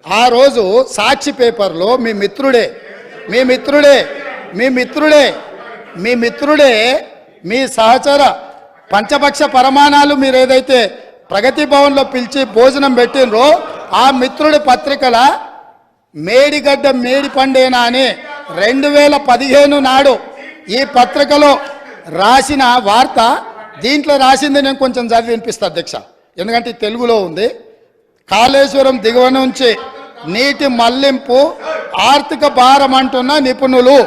ఆ రోజు సాక్షి పేపర్లో మీ మిత్రుడే మీ సహచర పంచపక్ష పరమాణాలు మీరు ఏదైతే ప్రగతి భవన్లో పిలిచి భోజనం పెట్టినరో ఆ మిత్రుడి పత్రికల మేడిగడ్డ మేడిపండేనా అని 2015 నాడు ఈ పత్రికలో రాసిన వార్త దీంట్లో రాసింది నేను కొంచెం చదివి వినిపిస్తా అధ్యక్ష, ఎందుకంటే తెలుగులో ఉంది. కాళేశ్వరం దిగువ నుంచి నీటి మళ్లింపు ఆర్థిక భారం అంటున్న నిపుణులు.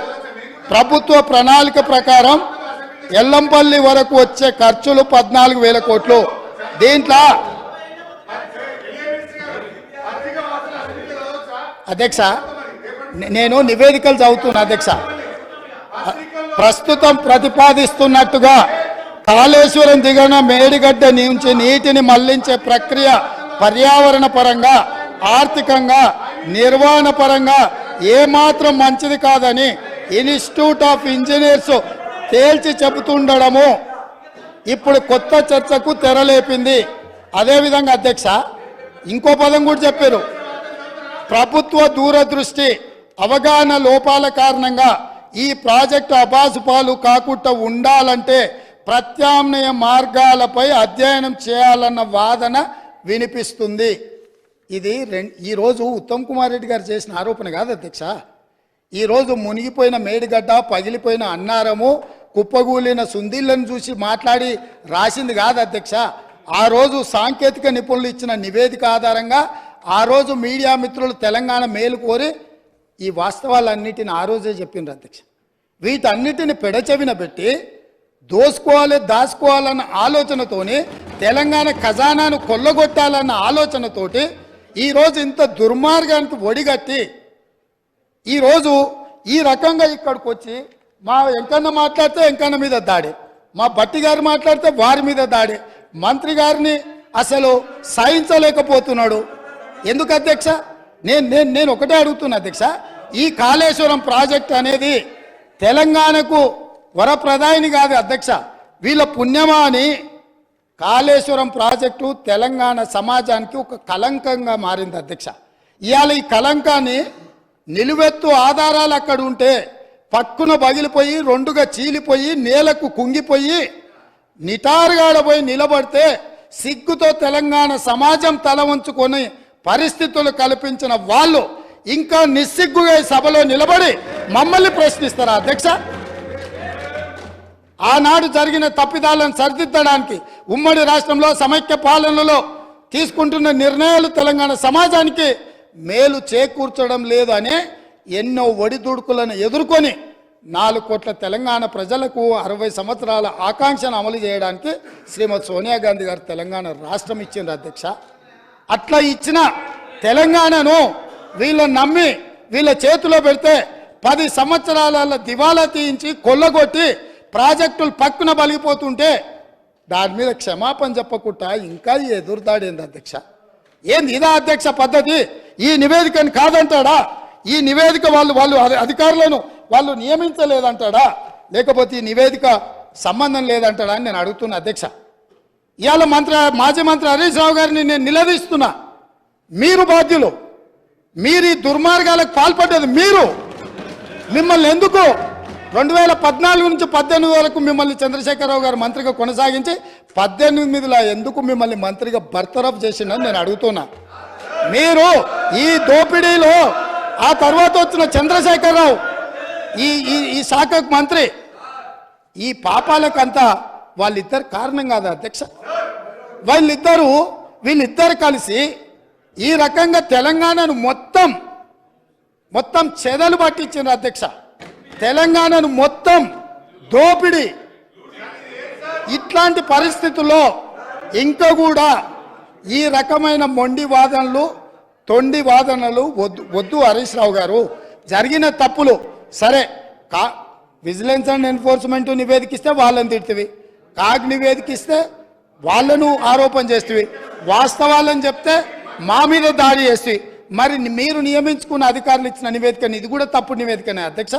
ప్రభుత్వ ప్రణాళిక ప్రకారం ఎల్లంపల్లి వరకు వచ్చే ఖర్చులు 14,000 కోట్లు. దీంట్లో అధ్యక్ష నేను నివేదికలు చదువుతున్నా అధ్యక్ష. ప్రస్తుతం ప్రతిపాదిస్తున్నట్టుగా కాళేశ్వరం దిగువన మేడిగడ్డ నుంచి నీటిని మళ్లించే ప్రక్రియ పర్యావరణ పరంగా, ఆర్థికంగా, నిర్వహణ పరంగా ఏమాత్రం మంచిది కాదని ఇన్స్టిట్యూట్ ఆఫ్ ఇంజనీర్స్ తేల్చి చెబుతుండడము ఇప్పుడు కొత్త చర్చకు తెరలేపింది. అదేవిధంగా అధ్యక్ష ఇంకో పదం కూడా చెప్పారు. ప్రభుత్వ దూరదృష్టి, అవగాహన లోపాల కారణంగా ఈ ప్రాజెక్టు అబాసుపాలు కాకుండా ఉండాలంటే ప్రత్యామ్నాయ మార్గాలపై అధ్యయనం చేయాలన్న వాదన వినిపిస్తుంది. ఇది ఈరోజు ఉత్తమ్ కుమార్ రెడ్డి గారు చేసిన ఆరోపణ కాదు అధ్యక్ష. ఈరోజు మునిగిపోయిన మేడిగడ్డ, పగిలిపోయిన అన్నారము, కుప్పగూలిన సుందిళ్లను చూసి మాట్లాడి రాసింది కాదు అధ్యక్ష. ఆ రోజు సాంకేతిక నిపుణులు ఇచ్చిన నివేదిక ఆధారంగా ఆ రోజు మీడియా మిత్రులు తెలంగాణ మేలు కోరి ఈ వాస్తవాలన్నిటిని ఆ రోజే చెప్పిండ్రు అధ్యక్ష. వీటన్నిటిని పెడచెవిన పెట్టి దాచుకోవాలన్న ఆలోచనతోని, తెలంగాణ ఖజానాను కొల్లగొట్టాలన్న ఆలోచనతోటి ఈరోజు ఇంత దుర్మార్గానికి ఒడిగట్టి ఈరోజు ఈ రకంగా ఇక్కడికి వచ్చి మా వెంకన్న మాట్లాడితే వెంకన్న మీద దాడి, మా భట్టి గారు మాట్లాడితే వారి మీద దాడి, మంత్రి గారిని అసలు సహించలేకపోతున్నాడు. ఎందుకు అధ్యక్ష? నేను ఒకటే అడుగుతున్నా అధ్యక్ష, ఈ కాళేశ్వరం ప్రాజెక్ట్ అనేది తెలంగాణకు వరప్రదాయిని కాదు అధ్యక్ష, వీళ్ళ పుణ్యమా అని కాళేశ్వరం ప్రాజెక్టు తెలంగాణ సమాజానికి ఒక కలంకంగా మారింది అధ్యక్ష. ఇవాళ ఈ కలంకాన్ని నిలువెత్తు ఆధారాలు అక్కడ ఉంటే పక్కున పగిలిపోయి, రెండుగా చీలిపోయి, నేలకు కుంగిపోయి, నిటారుగాడపోయి నిలబడితే సిగ్గుతో తెలంగాణ సమాజం తల వంచుకొని పరిస్థితులు కల్పించిన వాళ్ళు ఇంకా నిస్సిగ్గుగా సభలో నిలబడి మమ్మల్ని ప్రశ్నిస్తారా అధ్యక్ష? ఆనాడు జరిగిన తప్పిదాలను సరిదిద్దడానికి ఉమ్మడి రాష్ట్రంలో సమైక్య పాలనలో తీసుకుంటున్న నిర్ణయాలు తెలంగాణ సమాజానికి మేలు చేకూర్చడం లేదు అనే ఎన్నో ఒడిదుడుకులను ఎదుర్కొని 4 కోట్ల తెలంగాణ ప్రజలకు 60 సంవత్సరాల ఆకాంక్షను అమలు చేయడానికి శ్రీమతి సోనియా గాంధీ గారు తెలంగాణ రాష్ట్రం ఇచ్చింది అధ్యక్ష. అట్లా ఇచ్చిన తెలంగాణను వీళ్ళని నమ్మి వీళ్ళ చేతిలో పెడితే 10 సంవత్సరాల దివాలా తీయించి కొల్లగొట్టి ప్రాజెక్టులు పక్కున బలిగిపోతుంటే దాని మీద క్షమాపణ చెప్పకుండా ఇంకా ఎదురుదాడేంది అధ్యక్ష? ఏంది ఇదా అధ్యక్ష పద్ధతి? ఈ నివేదికని కాదంటాడా? ఈ నివేదిక వాళ్ళు అధికారులను వాళ్ళు నియమించలేదంటాడా? లేకపోతే ఈ నివేదిక సంబంధం లేదంటాడా అని నేను అడుగుతున్నా అధ్యక్ష. ఇవాళ మాజీ మంత్రి హరీష్ రావు గారిని నేను నిలదీస్తున్నా. మీరు బాధ్యులు, మీరు ఈ దుర్మార్గాలకు పాల్పడ్డది మీరు. మిమ్మల్ని ఎందుకు 2014 నుంచి 18 వరకు మిమ్మల్ని చంద్రశేఖరరావు గారు మంత్రిగా కొనసాగించి 18లో ఎందుకు మిమ్మల్ని మంత్రిగా బర్తరఫ్ చేసిండని నేను అడుగుతున్నా. మీరు ఈ దోపిడీలో ఆ తర్వాత వచ్చిన చంద్రశేఖరరావు ఈ శాఖకు మంత్రి, ఈ పాపాలకంతా వాళ్ళిద్దరు కారణం కాదా అధ్యక్ష? వీళ్ళిద్దరు కలిసి ఈ రకంగా తెలంగాణను మొత్తం చెదలు పట్టించిండ్రు అధ్యక్ష. తెలంగాణను మొత్తం దోపిడి. ఇట్లాంటి పరిస్థితుల్లో ఇంకా కూడా ఈ రకమైన మొండి వాదనలు, తొండి వాదనలు వద్దు హరీష్ రావు గారు. జరిగిన తప్పులు సరే, విజిలెన్స్ అండ్ ఎన్ఫోర్స్మెంట్ నివేదికిస్తే వాళ్ళని తిడుతుంది, కాగ్ నివేదికిస్తే వాళ్ళను ఆరోపణ చేస్తుంది, వాస్తవాలను చెప్తే మా మీద దాడి చేస్తుంది. మరి మీరు నియమించుకున్న అధికారులు ఇచ్చిన నివేదికని ఇది కూడా తప్పుడు నివేదికనే అధ్యక్ష.